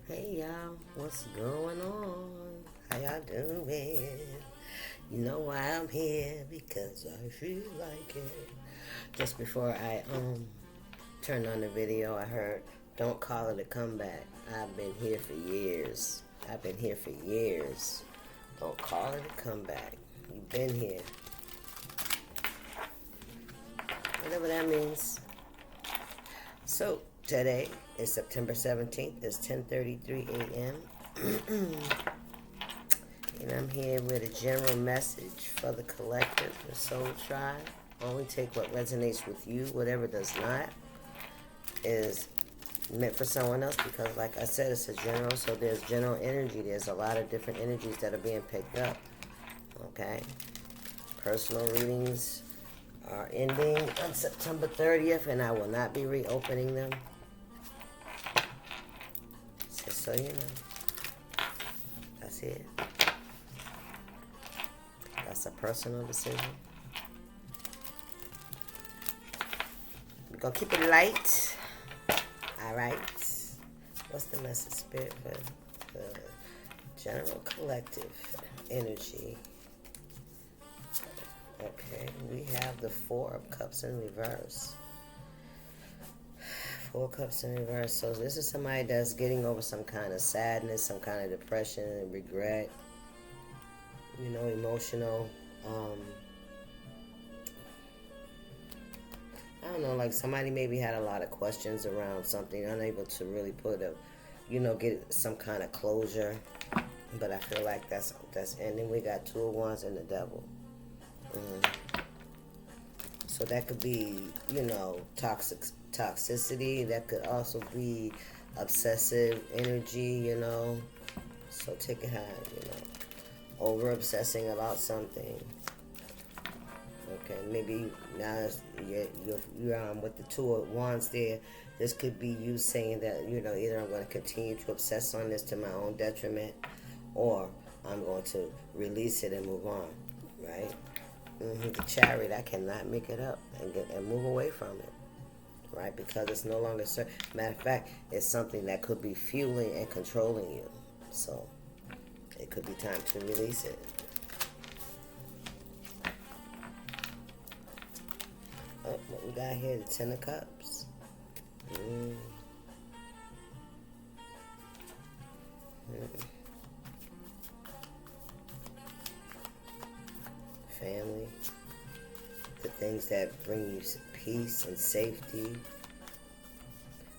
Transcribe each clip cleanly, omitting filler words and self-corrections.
Hey y'all, what's going on? How y'all doing? You know why I'm here, because I feel like it. Just before I turned on the video, I heard, don't call it a comeback. I've been here for years. Don't call it a comeback. You've been here. Whatever that means. So today is September 17th. It's 10:33 a.m. And I'm here with a general message for the collective, the soul tribe. Only take what resonates with you. Whatever does not is meant for someone else, because like I said, it's a general, so there's general energy. There's a lot of different energies that are being picked up. Okay? Personal readings are ending on September 30th, and I will not be reopening them. Just so you know. That's it. That's a personal decision. We're going to keep it light. All right. What's the message, Spirit, for the general collective energy? Okay, we have the Four of Cups in reverse. Four Cups in reverse. So this is somebody that's getting over some kind of sadness, some kind of depression and regret. You know, emotional. I don't know, like somebody maybe had a lot of questions around something, unable to really get some kind of closure. But I feel like that's ending. We got Two of Wands and the Devil. So that could be, toxicity. That could also be obsessive energy, So take it high, over obsessing about something. Okay, maybe now you're with the Two of Wands there. This could be you saying that, either I'm going to continue to obsess on this to my own detriment, or I'm going to release it and move on, right? The Chariot, I cannot make it up and move away from it, right? Because it's no longer matter of fact, it's something that could be fueling and controlling you. So it could be time to release it. Oh, what we got here? The Ten of Cups. Family, the things that bring you peace and safety.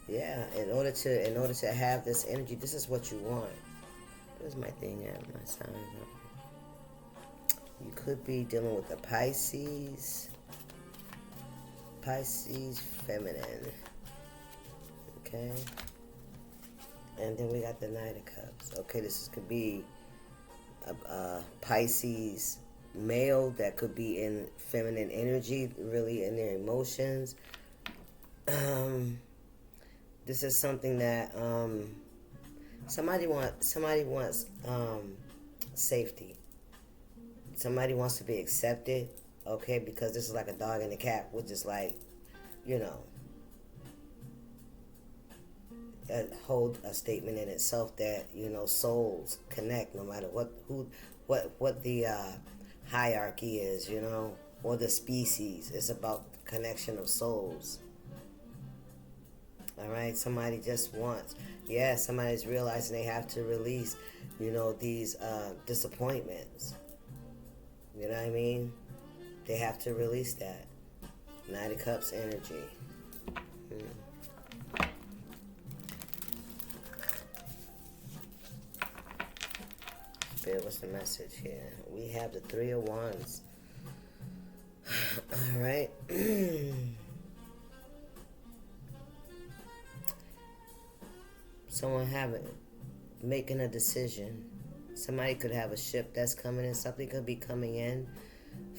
Yeah, in order to have this energy, this is what you want. Where's my thing at? My sign. You could be dealing with the Pisces feminine. Okay. And then we got the Knight of Cups. Okay, could be a Pisces male that could be in feminine energy, really in their emotions. This is something that somebody wants safety. Somebody wants to be accepted, okay, because this is like a dog and a cat, which is like, hold a statement in itself that, souls connect no matter what the hierarchy is, or the species. It's about the connection of souls. All right, somebody's realizing they have to release, these disappointments. You know what I mean? They have to release that. Knight of Cups energy. Spirit, what's the message here? We have the Three of Wands. All right. Someone making a decision. Somebody could have a ship that's coming in. Something could be coming in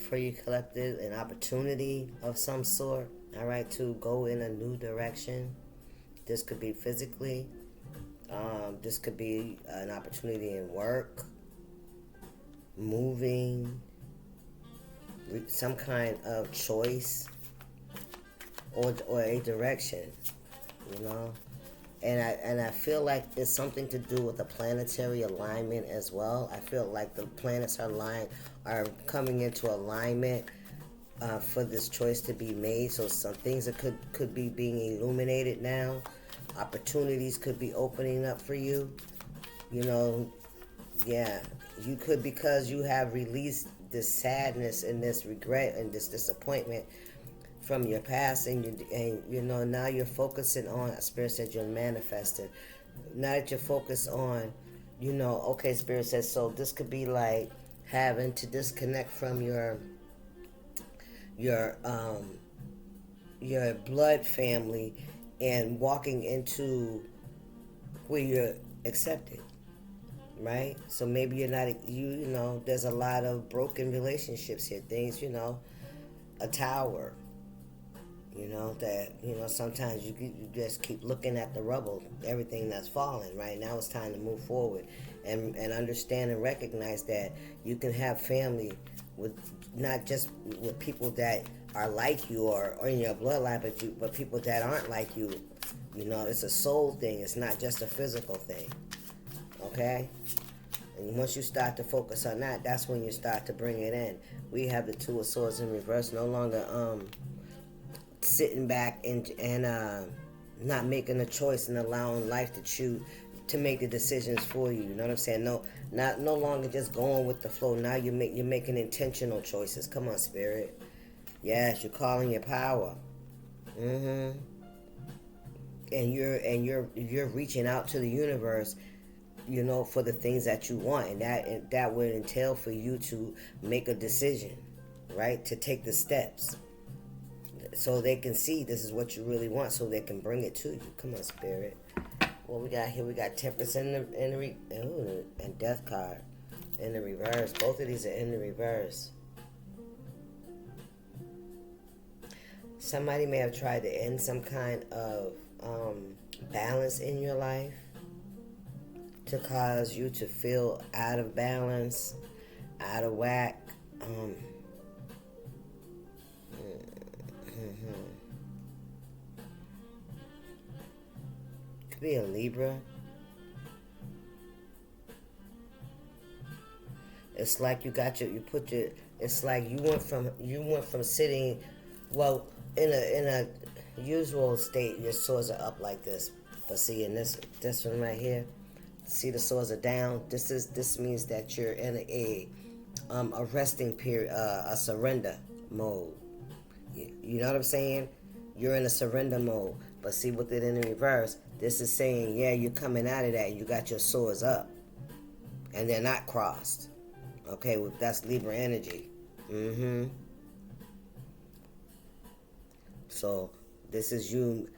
for you collective. An opportunity of some sort. All right, to go in a new direction. This could be physically. This could be an opportunity in work. Moving. Some kind of choice. Or a direction. And I feel like it's something to do with the planetary alignment as well. I feel like the planets are coming into alignment for this choice to be made. So some things that could be being illuminated now. Opportunities could be opening up for you. You know, yeah, you could, because you have released this sadness and this regret and this disappointment from your past, and you know, now you're focusing on, Spirit said you're manifesting. Now that you're focused on, you know, okay, Spirit says, so this could be like having to disconnect from your blood family and walking into where you're accepted, right? So maybe you're not, you know, there's a lot of broken relationships here, things, you know, a tower, you know, that, you know, sometimes you just keep looking at the rubble, everything that's falling, right? Now it's time to move forward and understand and recognize that you can have family with not just with people that are like you or in your bloodline, but people that aren't like you. You know, it's a soul thing. It's not just a physical thing. Okay? And once you start to focus on that, that's when you start to bring it in. We have the Two of Swords in reverse, no longer sitting back and not making a choice and allowing life to choose to make the decisions for you. You know what I'm saying? No longer just going with the flow. Now you're making intentional choices. Come on, Spirit. Yes, you're calling your power. Mm-hmm. And you're reaching out to the universe, you know, for the things that you want, and that would entail for you to make a decision, right? To take the steps, so they can see this is what you really want, so they can bring it to you. Come on, Spirit. What we got here? We got Temperance and Death card in the reverse. Both of these are in the reverse. Somebody may have tried to end some kind of balance in your life to cause you to feel out of balance, out of whack. Could be a Libra. It's like it's like you went from sitting, well, in a usual state, your swords are up like this. But see, in this one right here, see the swords are down. This means that you're in a resting period, a surrender mode. You know what I'm saying? You're in a surrender mode. But see, with it in the reverse, this is saying, yeah, you're coming out of that and you got your swords up. And they're not crossed. Okay, well, that's Libra energy. Mm-hmm. So this is you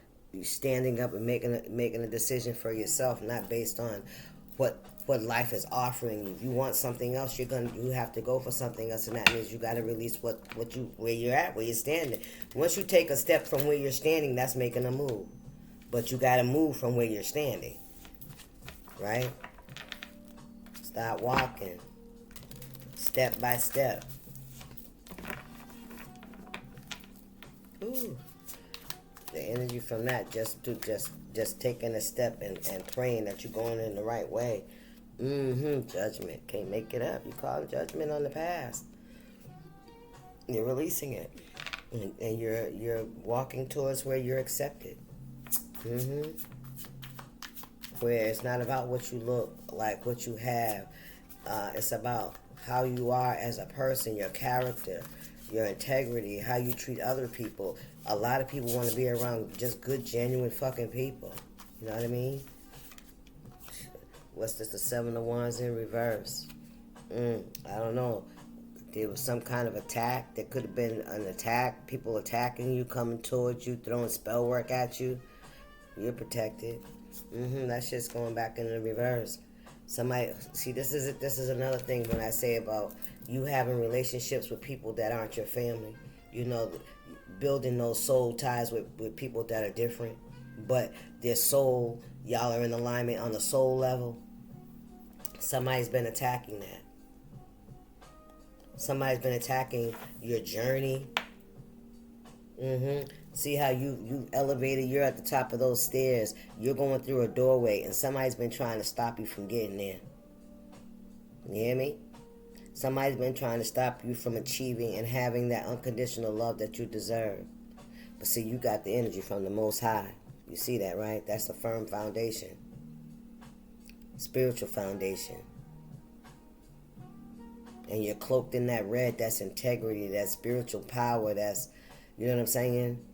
standing up and making a decision for yourself, not based on what life is offering you. If you want something else, you have to go for something else, and that means you got to release where you're at, where you're standing. Once you take a step from where you're standing, that's making a move. But you got to move from where you're standing, right? Start walking, step by step. Ooh. The energy from that, just taking a step and praying that you're going in the right way. Judgment. Can't make it up. You call judgment on the past. You're releasing it. And you're walking towards where you're accepted. Where it's not about what you look like, what you have. It's about how you are as a person, your character, your integrity, how you treat other people. A lot of people want to be around just good, genuine fucking people. You know what I mean? What's this? The Seven of Wands in reverse. I don't know. There was some kind of attack. There could have been an attack. People attacking you, coming towards you, throwing spell work at you. You're protected. That shit's going back in the reverse. Somebody, see, this is another thing when I say about you having relationships with people that aren't your family. You know, building those soul ties with people that are different, but their soul, y'all are in alignment on the soul level. Somebody's been attacking that. Somebody's been attacking your journey. See how you elevated, you're at the top of those stairs. You're going through a doorway and somebody's been trying to stop you from getting there. You hear me? Somebody's been trying to stop you from achieving and having that unconditional love that you deserve. But see, you got the energy from the Most High. You see that, right? That's a firm foundation. Spiritual foundation. And you're cloaked in that red. That's integrity. That's spiritual power. That's, you know what I'm saying?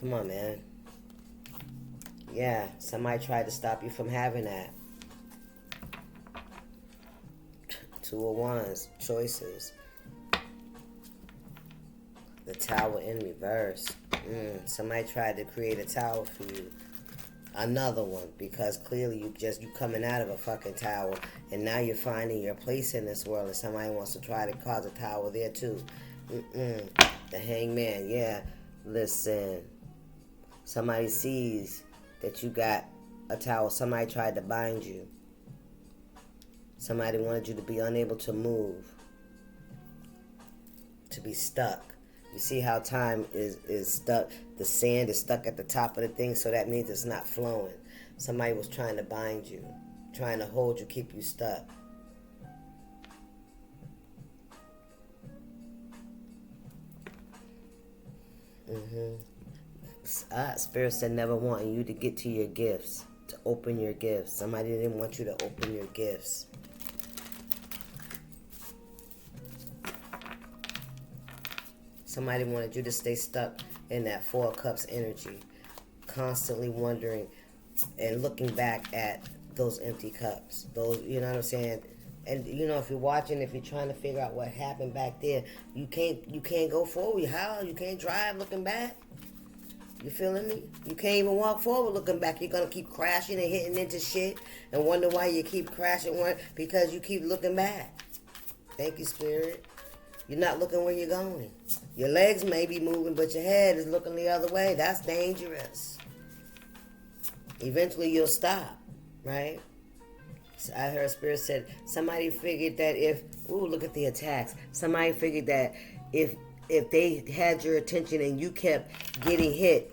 Come on, man. Yeah, somebody tried to stop you from having that. Two of Wands, choices. The Tower in reverse. Somebody tried to create a tower for you. Another one, because clearly you coming out of a fucking tower, and now you're finding your place in this world, and somebody wants to try to cause a tower there too. The Hangman, yeah. Listen, somebody sees that you got a tower. Somebody tried to bind you. Somebody wanted you to be unable to move, to be stuck. You see how time is stuck? The sand is stuck at the top of the thing, so that means it's not flowing. Somebody was trying to bind you, trying to hold you, keep you stuck. Spirit said never wanting you to get to your gifts, to open your gifts. Somebody didn't want you to open your gifts. Somebody wanted you to stay stuck in that Four of Cups energy, constantly wondering and looking back at those empty cups. Those, you know what I'm saying? And you know, if you're watching, if you're trying to figure out what happened back there, you can't go forward. How? You can't drive looking back. You feeling me? You can't even walk forward looking back. You're gonna keep crashing and hitting into shit and wonder why you keep crashing, because you keep looking back. Thank you, Spirit. You're not looking where you're going. Your legs may be moving, but your head is looking the other way. That's dangerous. Eventually you'll stop, right? So I heard Spirit said somebody figured that look at the attacks. Somebody figured that if they had your attention and you kept getting hit,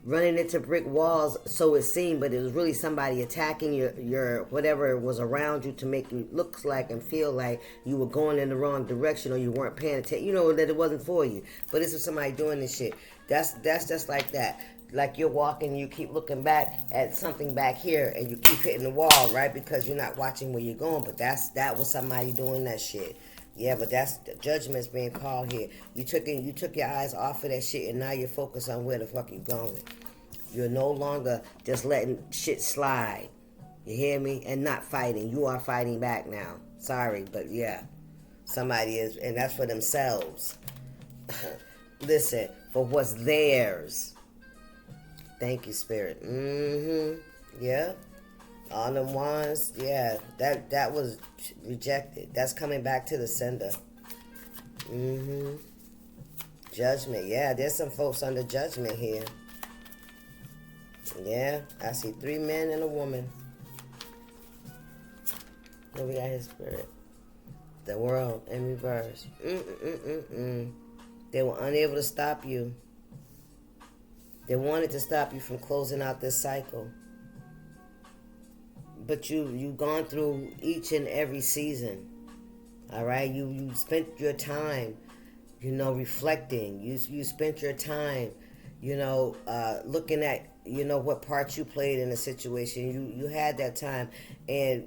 running into brick walls, so it seemed, but it was really somebody attacking your whatever was around you to make you look like and feel like you were going in the wrong direction or you weren't paying attention. You know that it wasn't for you, but this is somebody doing this shit. That's just like that. Like you're walking, you keep looking back at something back here, and you keep hitting the wall, right? Because you're not watching where you're going. But that was somebody doing that shit. Yeah, but that's the judgment's being called here. You took your eyes off of that shit, and now you're focused on where the fuck you going. You're no longer just letting shit slide. You hear me? And not fighting. You are fighting back now. Sorry, but yeah. Somebody is, and that's for themselves. Listen, for what's theirs. Thank you, Spirit. Yeah. All them wands, yeah. That was rejected. That's coming back to the sender. Judgment, yeah. There's some folks under judgment here. Yeah, I see 3 men and a woman. What we got here, Spirit? The World in reverse. They were unable to stop you. They wanted to stop you from closing out this cycle. But you've gone through each and every season. All right? You spent your time, reflecting. You spent your time, looking at, what part you played in the situation. You had that time. And,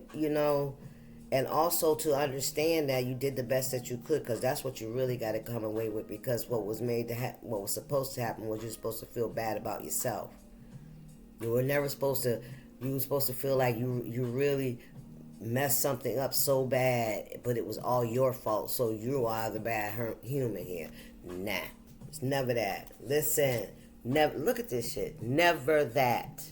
and also to understand that you did the best that you could, because that's what you really got to come away with, because what was what was supposed to happen was you're supposed to feel bad about yourself. You were never supposed to, you were supposed to feel like you really messed something up so bad, but it was all your fault, so you are the bad human here. Nah, it's never that. Listen, never, look at this shit. Never that.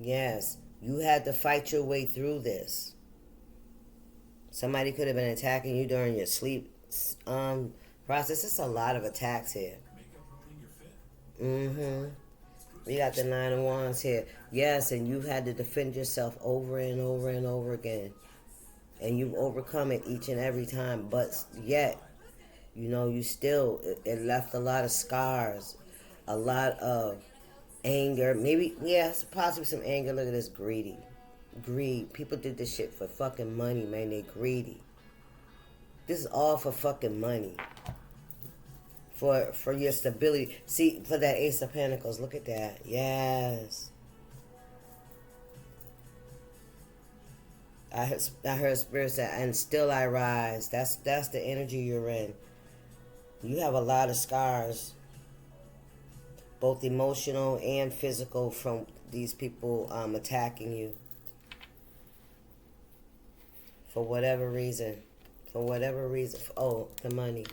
Yes, you had to fight your way through this. Somebody could have been attacking you during your sleep process. It's a lot of attacks here. We got the 9 of Wands here. Yes, and you've had to defend yourself over and over and over again. And you've overcome it each and every time. But yet, You know, you still, it left a lot of scars, a lot of anger. Maybe, yes, possibly some anger. Look at this, greedy. Greed. People did this shit for fucking money, man. They greedy. This is all for fucking money. For your stability. See, for that Ace of Pentacles. Look at that. Yes. I heard Spirit say, and still I rise. That's the energy you're in. You have a lot of scars, both emotional and physical, from these people attacking you. For whatever reason. For whatever reason. Oh, the money.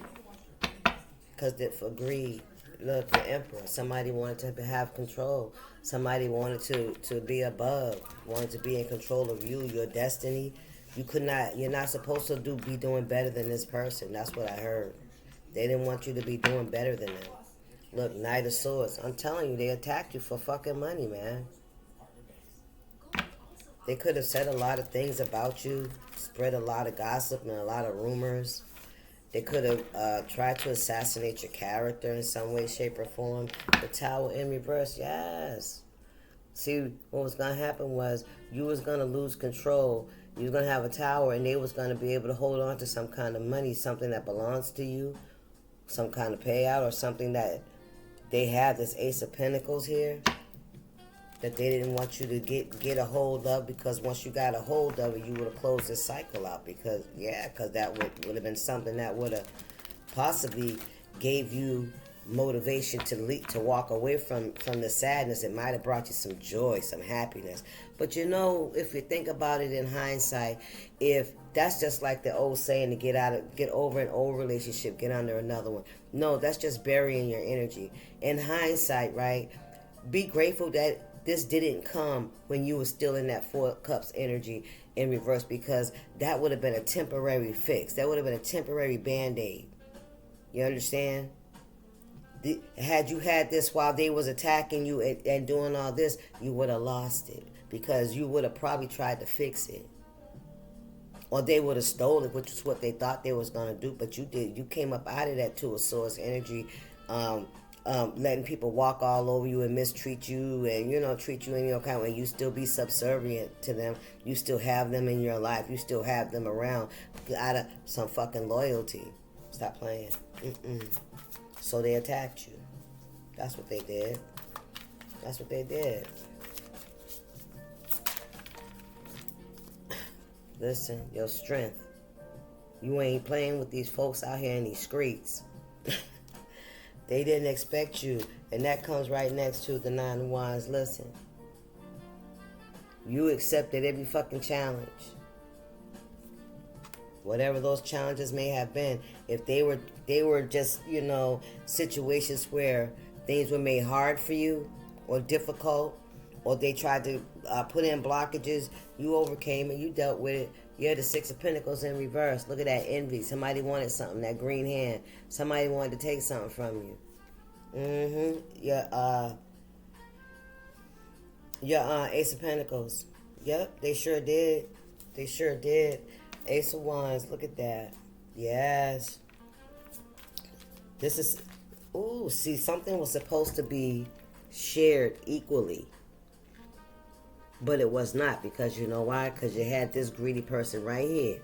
Because for greed. Look, the Emperor. Somebody wanted to have control. Somebody wanted to be above. Wanted to be in control of you, your destiny. You're not supposed to be doing better than this person. That's what I heard. They didn't want you to be doing better than them. Look, Knight of Swords. I'm telling you, they attacked you for fucking money, man. They could have said a lot of things about you, spread a lot of gossip and a lot of rumors. They could have tried to assassinate your character in some way, shape, or form. The Tower in reverse, yes. See, what was going to happen was you was going to lose control. You was going to have a tower, and they was going to be able to hold on to some kind of money, something that belongs to you, some kind of payout, or something that they have, this Ace of Pentacles here, that they didn't want you to get a hold of, because once you got a hold of it, you would have closed this cycle out, because that would have been something that would have possibly gave you motivation to walk away from the sadness. It might have brought you some joy, some happiness. But you know, if you think about it in hindsight, if that's just like the old saying to get over an old relationship, get under another one. No, that's just burying your energy. In hindsight, right? Be grateful that this didn't come when you were still in that Four Cups energy in reverse, because that would have been a temporary fix. That would have been a temporary Band-Aid. You understand? Had you had this while they was attacking you and doing all this, you would have lost it, because you would have probably tried to fix it. Or they would have stole it, which is what they thought they was going to do. But you did. You came up out of that Two of Swords energy, letting people walk all over you and mistreat you and, treat you in your kind of way. You still be subservient to them. You still have them in your life. You still have them around out of some fucking loyalty. Stop playing. So they attacked you. That's what they did. That's what they did. Listen, your strength. You ain't playing with these folks out here in these streets. They didn't expect you. And that comes right next to the Nine of Wands. Listen. You accepted every fucking challenge. Whatever those challenges may have been. If they were just, situations where things were made hard for you or difficult, or they tried to put in blockages, you overcame it, you dealt with it. You had the Six of Pentacles in reverse. Look at that envy. Somebody wanted something, that green hand. Somebody wanted to take something from you. Your Ace of Pentacles. Yep, they sure did. They sure did. Ace of Wands, look at that. Yes. This is, see, something was supposed to be shared equally. But it was not, because you know why? Because you had this greedy person right here.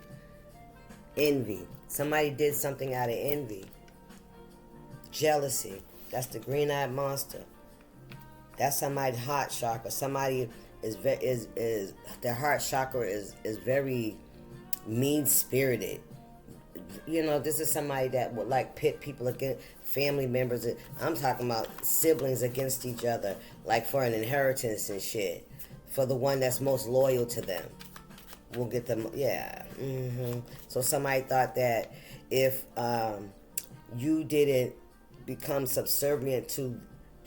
Envy. Somebody did something out of envy. Jealousy. That's the green-eyed monster. That's somebody's heart chakra. Somebody their heart chakra is very mean-spirited. This is somebody that would like pit people against family members. I'm talking about siblings against each other, like for an inheritance and shit. For the one that's most loyal to them. We'll get them, yeah. So somebody thought that if you didn't become subservient to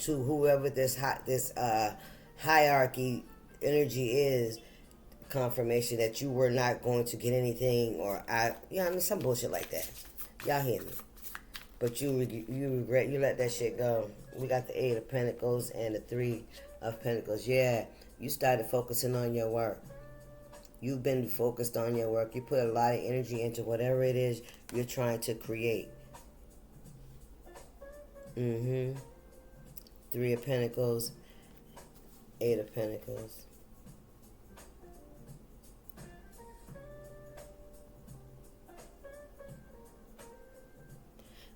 whoever this hierarchy energy is, confirmation that you were not going to get anything, or some bullshit like that. Y'all hear me? But you regret, you let that shit go. We got the Eight of Pentacles and the Three of Pentacles. Yeah, you started focusing on your work. You've been focused on your work. You put a lot of energy into whatever it is you're trying to create. Mm-hmm. Three of Pentacles, Eight of Pentacles.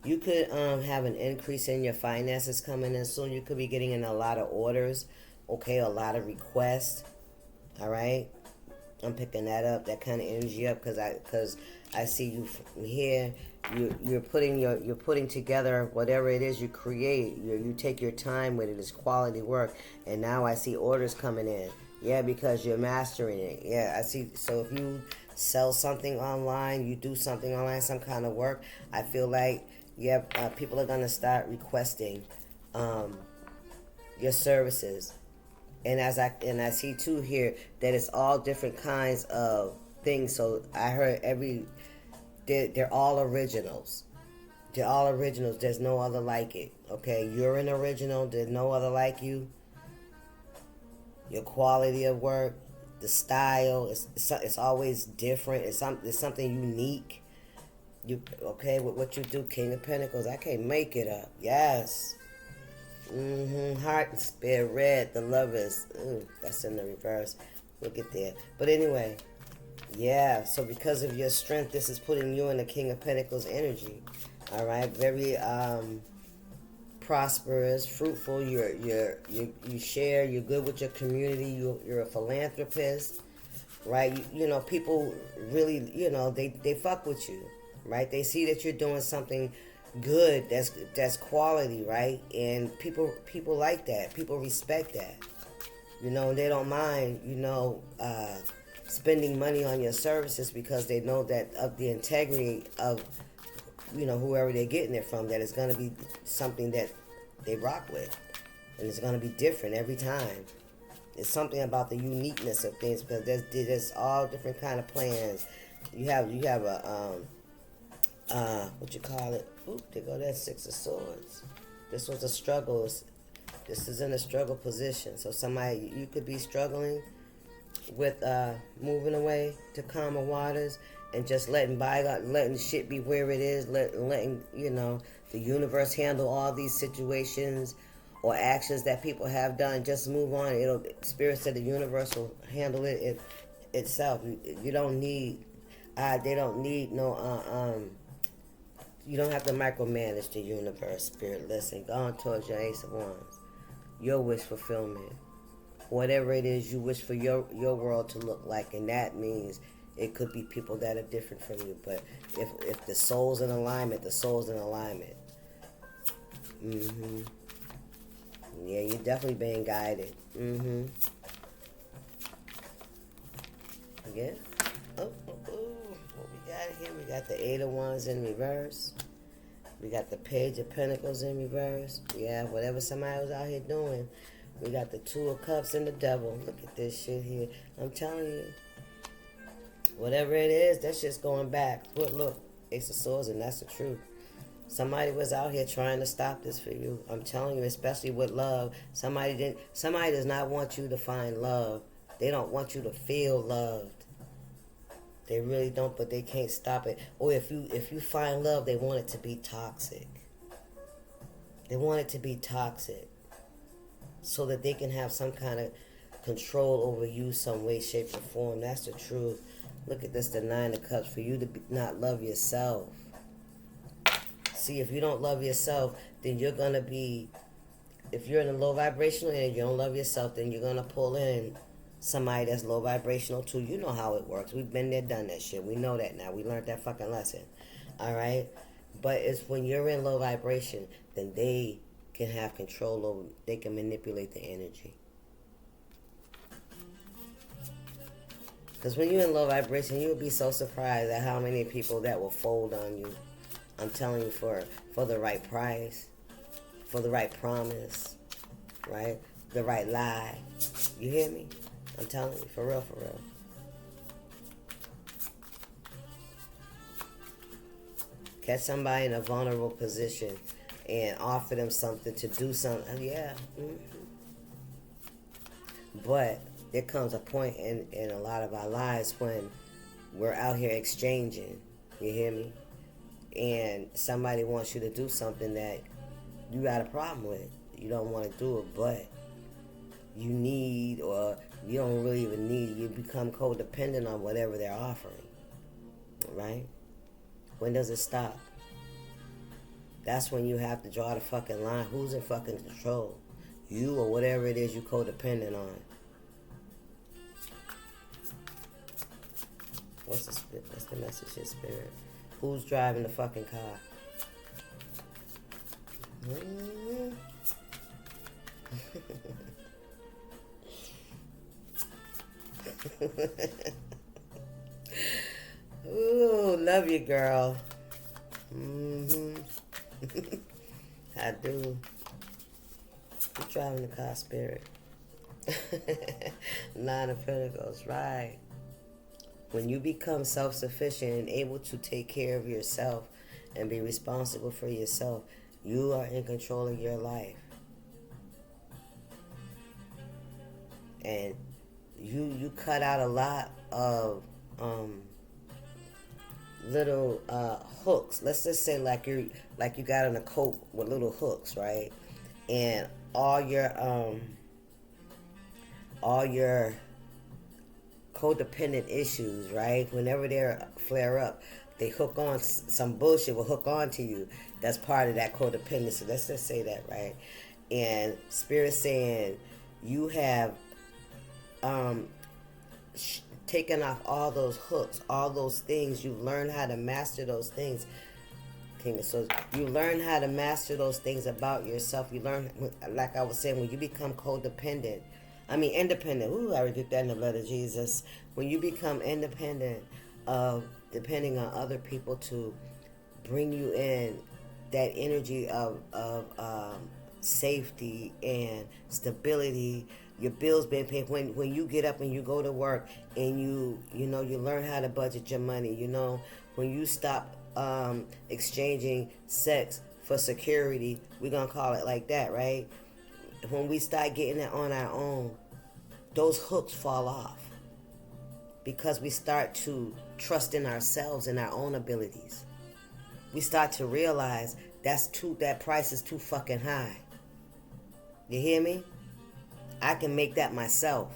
You could have an increase in your finances coming in soon. You could be getting in a lot of orders, okay, a lot of requests. All right, I'm picking that up, that kind of energy up, because I see you here. You're putting together whatever it is you create. You take your time with it. It's quality work, and now I see orders coming in. Yeah, because you're mastering it. Yeah, I see. So if you sell something online, you do something online, some kind of work, I feel like people are gonna start requesting your services. And I see too here that it's all different kinds of things. So I heard they're all originals. They're all originals. There's no other like it. Okay, you're an original. There's no other like you. Your quality of work, the style, it's always different. It's something unique. With what you do, King of Pentacles. I can't make it up. Yes. Heart and Spirit, red, the Lovers. Ooh, that's in the reverse. We'll get there. But anyway, yeah. So because of your strength, this is putting you in the King of Pentacles energy. All right, very prosperous, fruitful. You share. You're good with your community. You're a philanthropist, right? You know, people really, they fuck with you, right? They see that you're doing something good, that's quality, right? And people like that. People respect that. They don't mind, spending money on your services, because they know that of the integrity of, whoever they're getting it from, that it's going to be something that they rock with, and it's going to be different every time. It's something about the uniqueness of things, because there's all different kind of plans. You have a what you call it? Oop, there go that Six of Swords. This was a struggle. This is in a struggle position. So somebody, you could be struggling with moving away to calmer waters, and just letting shit be where it is, letting the universe handle all these situations or actions that people have done. Just move on. Spirit said the universe will handle it itself. You don't need. They don't need no. You don't have to micromanage the universe, Spirit. Listen, go on towards your Ace of Wands. Your wish fulfillment. Whatever it is you wish for your world to look like, and that means it could be people that are different from you. But if the soul's in alignment, the soul's in alignment. Yeah, you're definitely being guided. Again? Oh. What we got here? We got the Eight of Wands in reverse. We got the Page of Pentacles in reverse. Yeah, whatever somebody was out here doing. We got the Two of Cups and the Devil. Look at this shit here. I'm telling you. Whatever it is, that shit's going back. Look. Ace of Swords, and that's the truth. Somebody was out here trying to stop this for you. I'm telling you, especially with love. Somebody does not want you to find love. They don't want you to feel loved. They really don't, but they can't stop it. Or if you find love, they want it to be toxic. They want it to be toxic, so that they can have some kind of control over you, some way, shape, or form. That's the truth. Look at this, the Nine of Cups. For you to not love yourself. See, if you don't love yourself, then you're going to be, if you're in a low vibrational and you don't love yourself, then you're going to pull in somebody that's low vibrational too. You know how it works. We've been there, done that shit. We know that now. We learned that fucking lesson. All right? But it's when you're in low vibration, then they can have control over, they can manipulate the energy. Because when you're in low vibration, you'll be so surprised at how many people that will fold on you. I'm telling you, for the right price, for the right promise, right? The right lie. You hear me? I'm telling you, for real, for real. Catch somebody in a vulnerable position and offer them something to do something. Yeah. But there comes a point in a lot of our lives when we're out here exchanging. You hear me? And somebody wants you to do something that you got a problem with it. You don't want to do it, but you need, or you don't really even need, you become codependent on whatever they're offering, right? When does it stop? That's when you have to draw the fucking line. Who's in fucking control? You or whatever it is you codependent on. What's the message here, Spirit? Who's driving the fucking car? Ooh, love you, girl. I do. You driving the car, Spirit. 9 of Pentacles, right. When you become self-sufficient and able to take care of yourself and be responsible for yourself, you are in control of your life. And you cut out a lot of little hooks. Let's just say like you got on a coat with little hooks, right? And all your codependent issues, right? Whenever they flare up, they hook on, some bullshit will hook on to you. That's part of that codependency. Let's just say that, right? And Spirit saying you have taken off all those hooks, all those things. You've learned how to master those things. So you learn how to master those things about yourself. You learn, like I was saying, when you become independent. Ooh, I repeat that in the blood of Jesus. When you become independent of depending on other people to bring you in that energy of safety and stability, your bills being paid. When you get up and you go to work and you learn how to budget your money. When you stop exchanging sex for security, we're gonna call it like that, right? When we start getting it on our own, those hooks fall off because we start to trust in ourselves and our own abilities. We start to realize that price is too fucking high. You hear me? I can make that myself.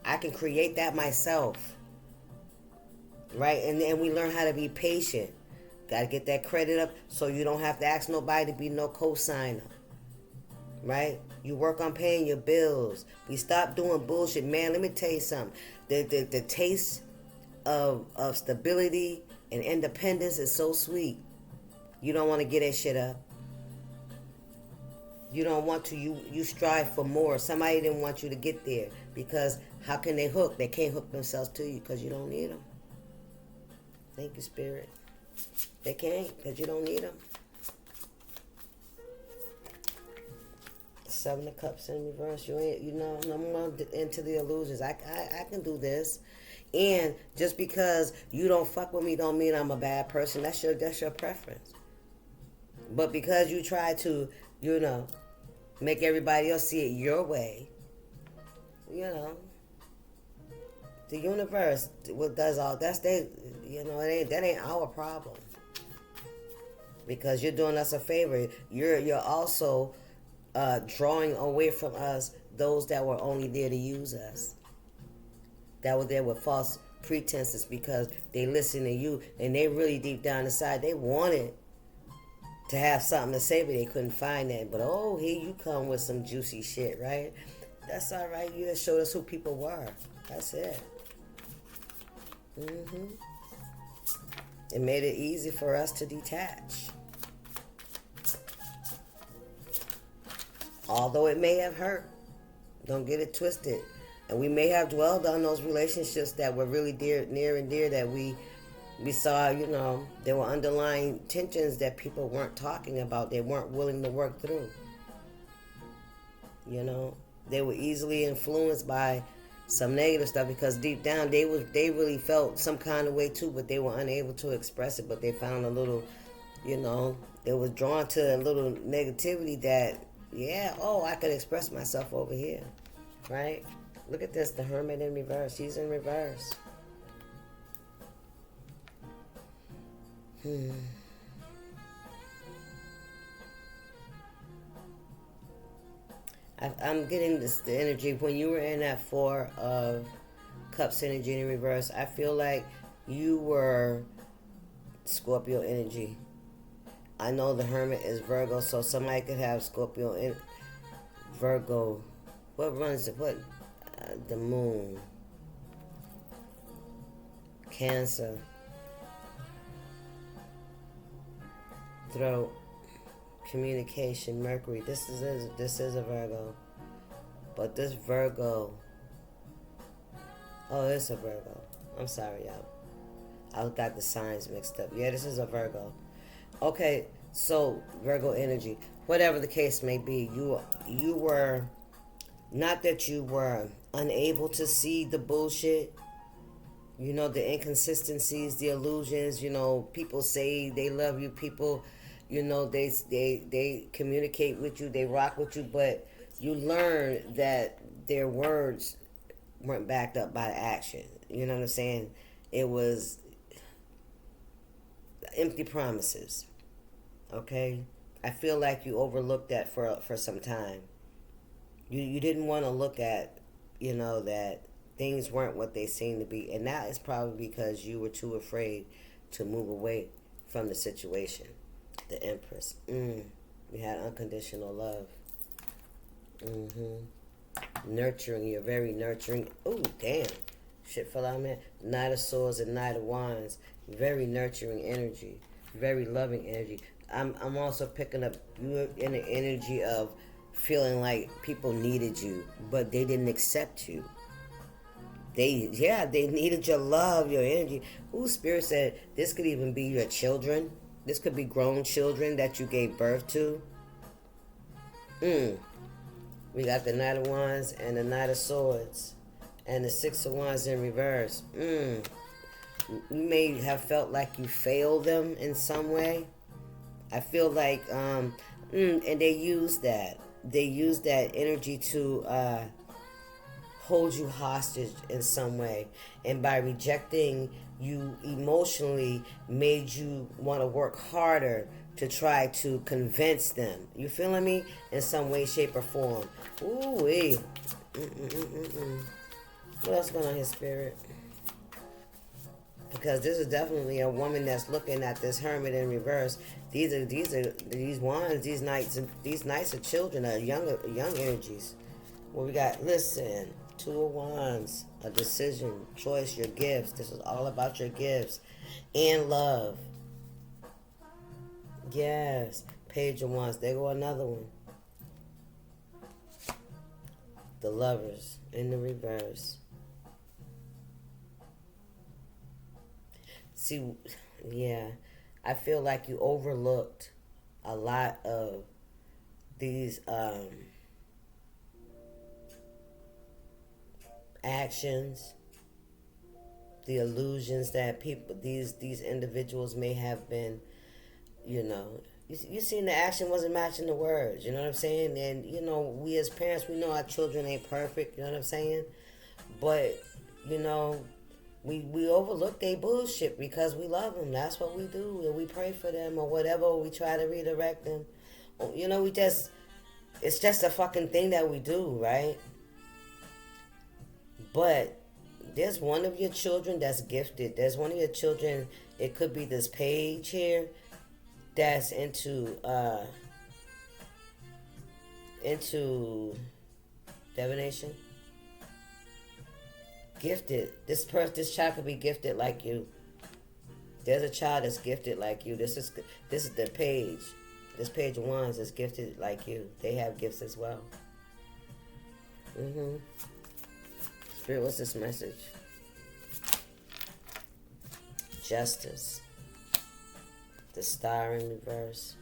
I can create that myself. Right? And then we learn how to be patient. Got to get that credit up so you don't have to ask nobody to be no co-signer. Right? You work on paying your bills. We stop doing bullshit. Man, let me tell you something. The taste of stability and independence is so sweet. You don't want to get that shit up. You don't want to. You strive for more. Somebody didn't want you to get there because how can they hook? They can't hook themselves to you because you don't need them. Thank you, Spirit. They can't because you don't need them. 7 of Cups in reverse. No more into the illusions. I can do this. And just because you don't fuck with me don't mean I'm a bad person. That's your preference. But because you try to, make everybody else see it your way, the universe does all that ain't our problem. Because you're doing us a favor. You're also drawing away from us those that were only there to use us. That were there with false pretenses because they listen to you and they really deep down inside they wanted to have something to say, but they couldn't find that. But here you come with some juicy shit, right? That's all right. You just showed us who people were. That's it. It made it easy for us to detach. Although it may have hurt. Don't get it twisted. And we may have dwelled on those relationships that were really near and dear that we saw, there were underlying tensions that people weren't talking about. They weren't willing to work through. They were easily influenced by some negative stuff because deep down they really felt some kind of way too, but they were unable to express it. But they found a little, they was drawn to a little negativity that, I could express myself over here, right? Look at this, the Hermit in reverse. He's in reverse. I'm getting this the energy when you were in that Four of Cups energy in reverse. I feel like you were Scorpio energy. I know the Hermit is Virgo, so somebody could have Scorpio in Virgo. What runs it? What? The Moon. Cancer. Throat. Communication. Mercury. This is a Virgo. But this Virgo. Oh, it's a Virgo. I'm sorry, y'all. I got the signs mixed up. Yeah, this is a Virgo. Okay, so Virgo energy. Whatever the case may be, you were, not that you were unable to see the bullshit, you know, the inconsistencies, the illusions, you know, people say they love you, people, you know, they communicate with you, they rock with you, but you learn that their words weren't backed up by action. You know what I'm saying? It was empty promises. Okay? I feel like you overlooked that for some time. You didn't want to look at, you know, that things weren't what they seemed to be. And that is probably because you were too afraid to move away from the situation. The Empress. We had unconditional love. Nurturing. You're very nurturing. Ooh, damn. Shit fell out, man. Knight of Swords and Knight of Wands. Very nurturing energy. Very loving energy. I'm also picking up you in the energy of feeling like people needed you, but they didn't accept you. They needed your love, your energy. Ooh, Spirit said this could even be your children. This could be grown children that you gave birth to. We got the Knight of Wands and the Knight of Swords and the Six of Wands in reverse. You may have felt like you failed them in some way. I feel like, and they use that. They use that energy to hold you hostage in some way. And by rejecting you emotionally, made you want to work harder to try to convince them. You feeling me? In some way, shape, or form. Ooh-wee. What else going on here, Spirit? Because this is definitely a woman that's looking at this Hermit in reverse. These wands, these knights are children, are young energies. What we got? Listen, Two of Wands, a decision, choice, your gifts. This is all about your gifts and love. Yes, Page of Wands. There go another one. The Lovers in the reverse. See, yeah, I feel like you overlooked a lot of these actions, the illusions that these individuals may have been, you know, you seen the action wasn't matching the words, you know what I'm saying? And, you know, we as parents, we know our children ain't perfect, you know what I'm saying? But, you know, we overlook their bullshit because we love them. That's what we do. And we pray for them or whatever. We try to redirect them. You know, it's just a fucking thing that we do, right? But there's one of your children that's gifted. There's one of your children, it could be this page here, that's into divination. Gifted. This child could be gifted like you. There's a child that's gifted like you. This is the page. This Page of Wands is gifted like you. They have gifts as well. Spirit, what's this message? Justice. The Star in reverse.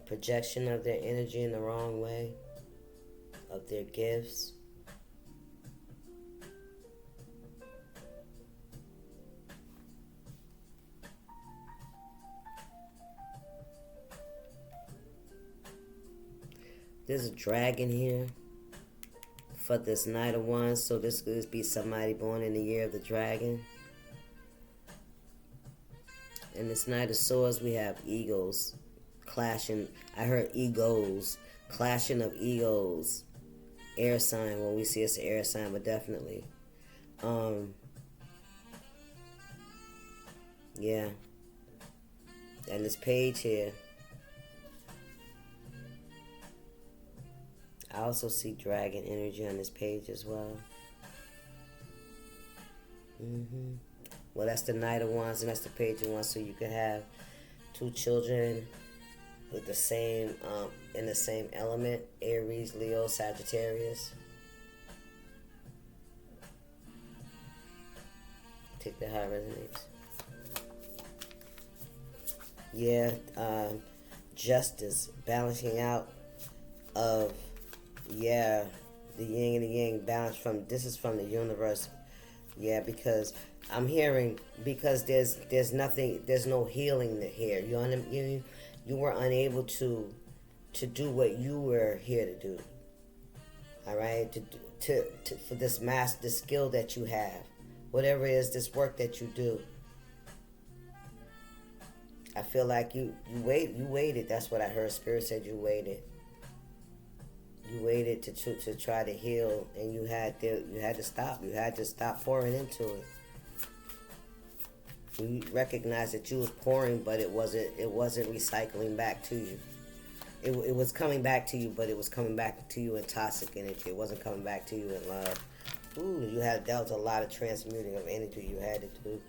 Projection of their energy in the wrong way, of their gifts. There's a dragon here for this Knight of Wands, so this could be somebody born in the year of the dragon. In this Knight of Swords, we have egos clashing. I heard egos, clashing of egos. Air sign, when we see it's an air sign, but definitely. Yeah. And this page here, I also see dragon energy on this page as well. Well, that's the Knight of Wands and that's the Page of Wands, so you can have two children with the same, in the same element, Aries, Leo, Sagittarius. Take that how it resonates. Yeah, justice, balancing out of, yeah, the yin and the yang, balance from, this is from the universe. Yeah, because I'm hearing, because there's nothing, there's no healing here. You were unable to do what you were here to do. All right, to for this this skill that you have, whatever it is, this work that you do. I feel like you waited. That's what I heard. Spirit said you waited. You waited to try to heal, and you had to stop. You had to stop pouring into it. You recognized that you was pouring, but it wasn't recycling back to you. It was coming back to you, but it was coming back to you in toxic energy. It wasn't coming back to you in love. Ooh, that was a lot of transmuting of energy you had to do.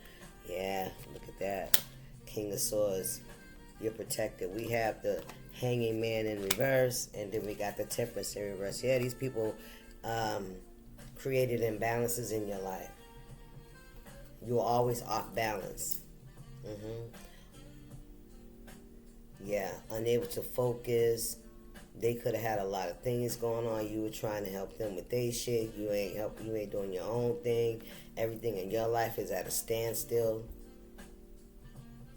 Yeah, look at that. King of Swords. You're protected. We have the Hanging Man in reverse, and then we got the Temperance in reverse. Yeah, these people created imbalances in your life. You were always off balance. Yeah, unable to focus. They could have had a lot of things going on. You were trying to help them with their shit. You ain't doing your own thing. Everything in your life is at a standstill.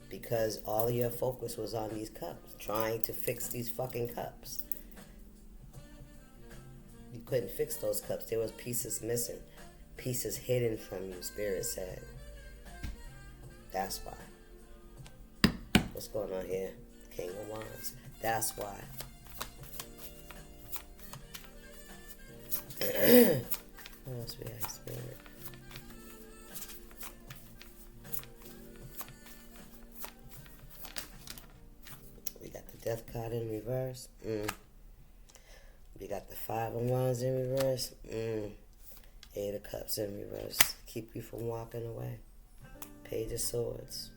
Because all of your focus was on these cups, trying to fix these fucking cups. You couldn't fix those cups. There was pieces missing, pieces hidden from you, Spirit said. That's why. What's going on here? King of Wands. That's why. What else we have, Spirit? Death card in reverse. We got the Five of Wands in reverse. Eight of Cups in reverse. Keep you from walking away. Page of Swords.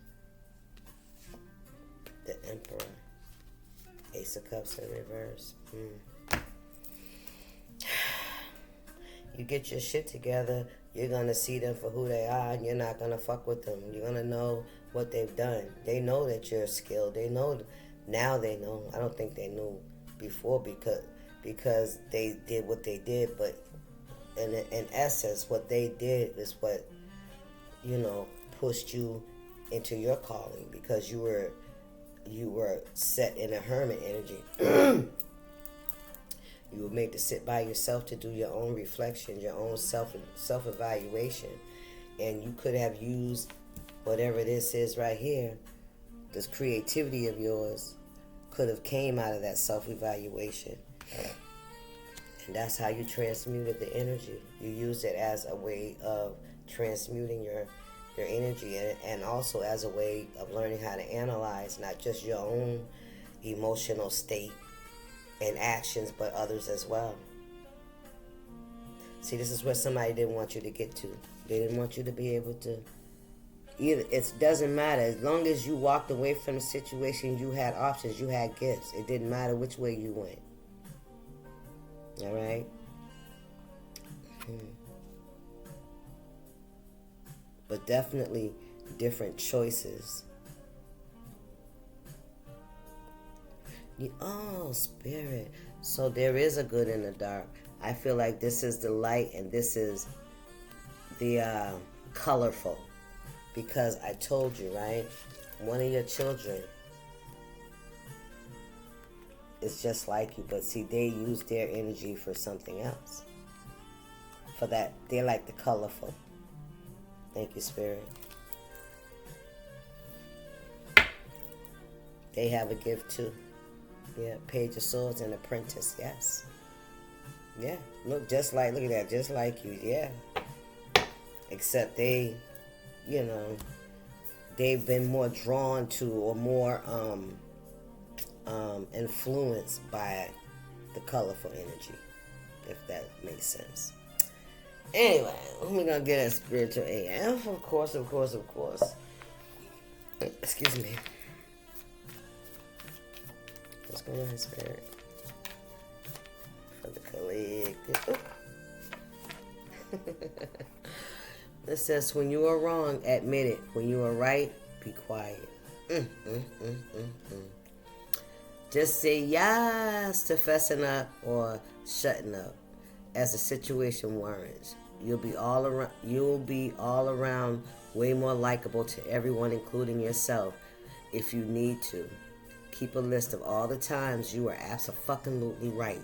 The Emperor. Ace of Cups in reverse. You get your shit together, you're going to see them for who they are, and you're not going to fuck with them. You're going to know what they've done. They know that you're skilled. They know. Now they know. I don't think they knew before because they did what they did. But in essence, what they did is what, pushed you into your calling, because you were set in a hermit energy. You were made to sit by yourself to do your own reflection, your own self-evaluation. And you could have used whatever this is right here. This creativity of yours could have came out of that self-evaluation. And that's how you transmuted the energy. You used it as a way of transmuting your energy, and also as a way of learning how to analyze not just your own emotional state and actions, but others as well. See, this is where somebody didn't want you to get to. They didn't want you to be able to. It doesn't matter. As long as you walked away from the situation, you had options, you had gifts. It didn't matter which way you went. All right? But definitely different choices. Oh, Spirit. So there is a good in the dark. I feel like this is the light and this is the colorful. Because I told you, right? One of your children is just like you. But see, they use their energy for something else. For that, they're like the colorful. Thank you, Spirit. They have a gift too. Yeah, Page of Swords and Apprentice. Yes. Yeah. Look at that, just like you. Yeah. Except they, you know, they've been more drawn to or more influenced by the colorful energy, if that makes sense. Anyway, we're gonna get a spiritual AF, of course. Excuse me. What's going on, Spirit? For the collective. It says, when you are wrong, admit it. When you are right, be quiet. Just say yes to fessing up or shutting up as the situation warrants. You'll be all around way more likable to everyone, including yourself, if you need to. Keep a list of all the times you were abso-fucking-lutely right.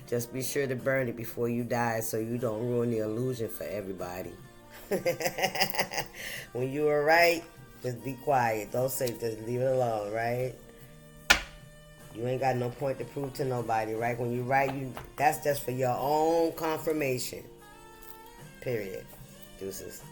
Just be sure to burn it before you die so you don't ruin the illusion for everybody. When you are right, just be quiet. Don't say, just leave it alone, right? You ain't got no point to prove to nobody, right? When you right, that's just for your own confirmation. Period. Deuces.